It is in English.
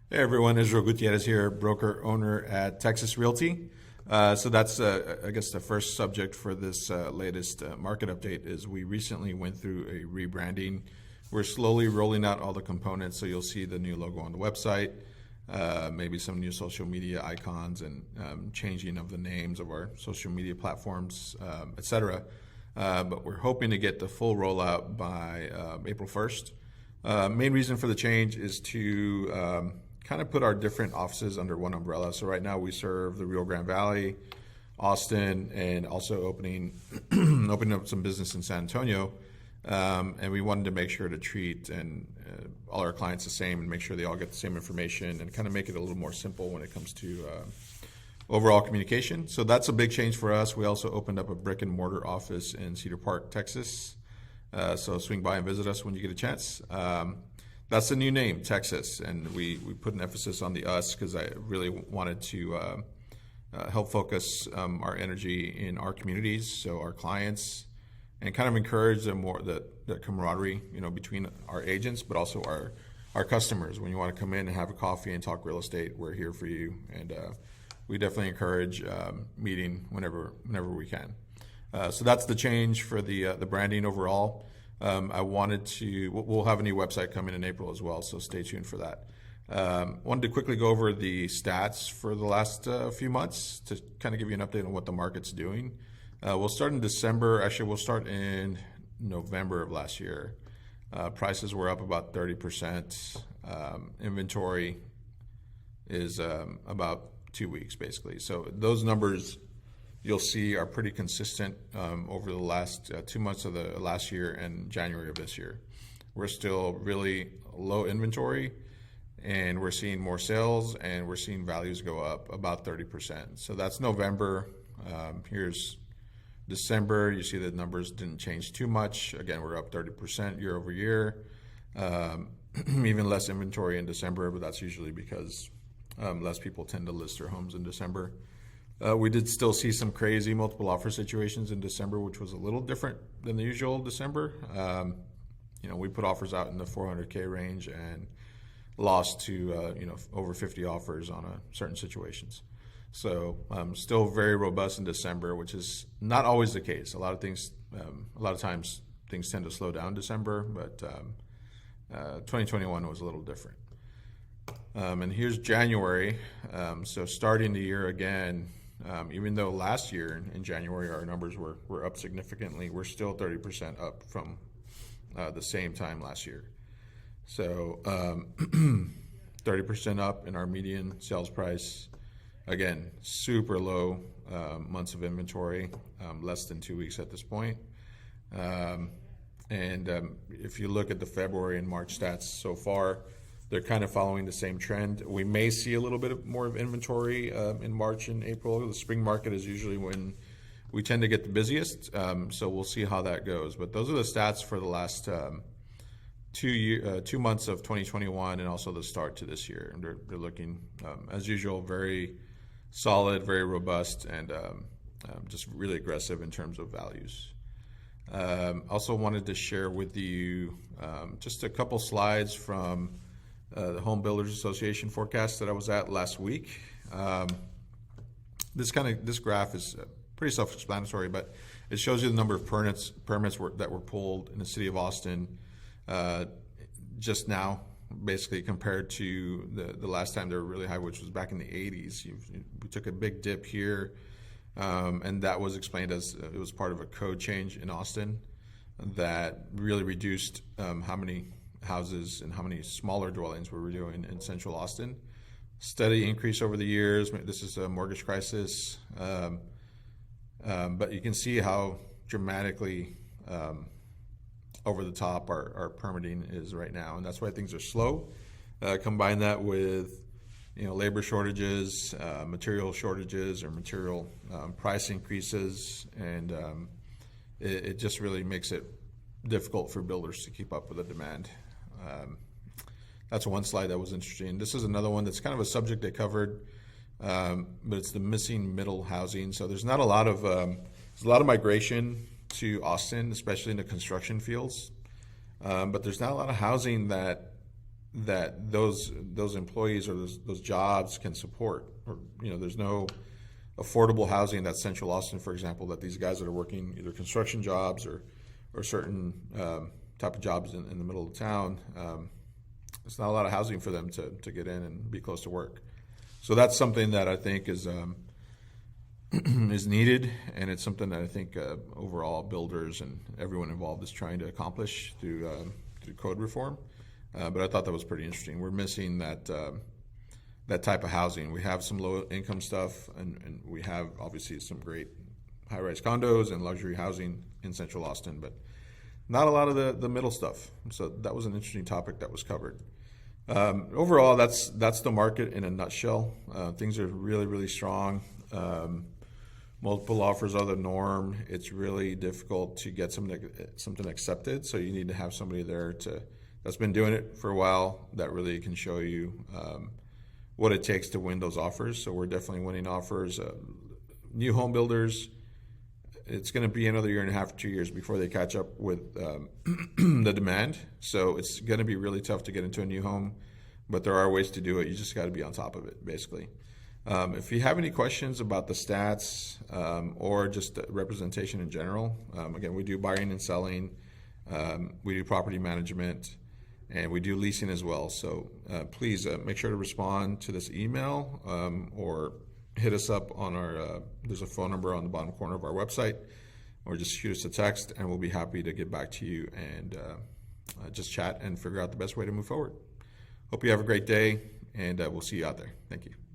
Hey everyone, Israel Gutierrez here, broker owner at Texas Realty. So that's, I guess, the first subject for this latest market update is we recently went through a rebranding. We're slowly rolling out all the components, so you'll see the new logo on the website, maybe some new social media icons, and changing of the names of our social media platforms, etc. But we're hoping to get the full rollout by April 1st. Main reason for the change is to kind of put our different offices under one umbrella. So right now we serve the Rio Grande Valley, Austin, and also opening up some business in San Antonio. And we wanted to make sure to treat all our clients the same and make sure they all get the same information and kind of make it a little more simple when it comes to overall communication. So that's a big change for us. We also opened up a brick and mortar office in Cedar Park, Texas. So swing by and visit us when you get a chance. That's the new name, Texas, and we put an emphasis on the us because I really wanted to help focus our energy in our communities, so our clients, and kind of encourage the camaraderie, between our agents, but also our customers. When you want to come in and have a coffee and talk real estate, we're here for you, and we definitely encourage meeting whenever we can. So that's the change for the branding overall. I wanted to, we'll have a new website coming in April as well, so stay tuned for that. Wanted to quickly go over the stats for the last few months to kind of give you an update on what the market's doing. We'll start in December. Actually, we'll start in November of last year. Prices were up about 30%. Inventory is about 2 weeks, basically. So those numbers you'll see are pretty consistent over the last 2 months of the last year and January of this year. We're still really low inventory, and we're seeing more sales, and we're seeing values go up about 30%. So that's November. Here's December. You see the numbers didn't change too much. Again, we're up 30% year over year. Even less inventory in December, but that's usually because less people tend to list their homes in December. We did still see some crazy multiple offer situations in December, which was a little different than the usual December. We put offers out in the 400K range and lost to over 50 offers on certain situations. So still very robust in December, which is not always the case. A lot of times things tend to slow down in December, but 2021 was a little different. And here's January. So starting the year again. Even though last year in January our numbers were up significantly, we're still 30% up from the same time last year. So 30% up in our median sales price. Again, super low months of inventory, less than 2 weeks at this point. If you look at the February and March stats so far, they're kind of following the same trend. We may see a little bit more of inventory in March and April. The spring market is usually when we tend to get the busiest, so we'll see how that goes. But those are the stats for the last 2 months of 2021 and also the start to this year. And they're looking, as usual, very solid, very robust, and just really aggressive in terms of values. Also wanted to share with you just a couple slides from the Home Builders Association forecast that I was at last week. This graph is pretty self-explanatory, but it shows you the number of permits that were pulled in the city of Austin just now, basically compared to the last time they were really high, which was back in the 80s. We took a big dip here, and that was explained as it was part of a code change in Austin that really reduced how many houses and how many smaller dwellings we were doing in central Austin. Steady increase over the years. This is a mortgage crisis, but you can see how dramatically over the top our permitting is right now, and that's why things are slow. Combine that with labor shortages, material shortages, or material price increases, and it just really makes it difficult for builders to keep up with the demand. That's one slide that was interesting. This is another one that's kind of a subject they covered, but it's the missing middle housing. So there's not a lot of migration to Austin, especially in the construction fields, but there's not a lot of housing that that those employees or those jobs can support. Or, there's no affordable housing that's Central Austin, for example, that these guys that are working either construction jobs or certain type of jobs in the middle of town, it's not a lot of housing for them to get in and be close to work. So that's something that I think is is needed, and it's something that I think overall builders and everyone involved is trying to accomplish through code reform. But I thought that was pretty interesting. We're missing that type of housing. We have some low income stuff, and we have obviously some great high-rise condos and luxury housing in Central Austin, but not a lot of the middle stuff. So that was an interesting topic that was covered. Overall, that's the market in a nutshell. Things are really, really strong. Multiple offers are the norm. It's really difficult to get something accepted, so you need to have somebody there that's been doing it for a while that really can show you what it takes to win those offers. So we're definitely winning offers. New home builders, it's going to be another year and a half or 2 years before they catch up with the demand. So it's going to be really tough to get into a new home, but there are ways to do it. You just got to be on top of it, basically. If you have any questions about the stats or just representation in general, again, we do buying and selling, we do property management, and we do leasing as well. So please make sure to respond to this email or hit us up on our, there's a phone number on the bottom corner of our website, or just shoot us a text, and we'll be happy to get back to you and just chat and figure out the best way to move forward. Hope you have a great day, and we'll see you out there. Thank you.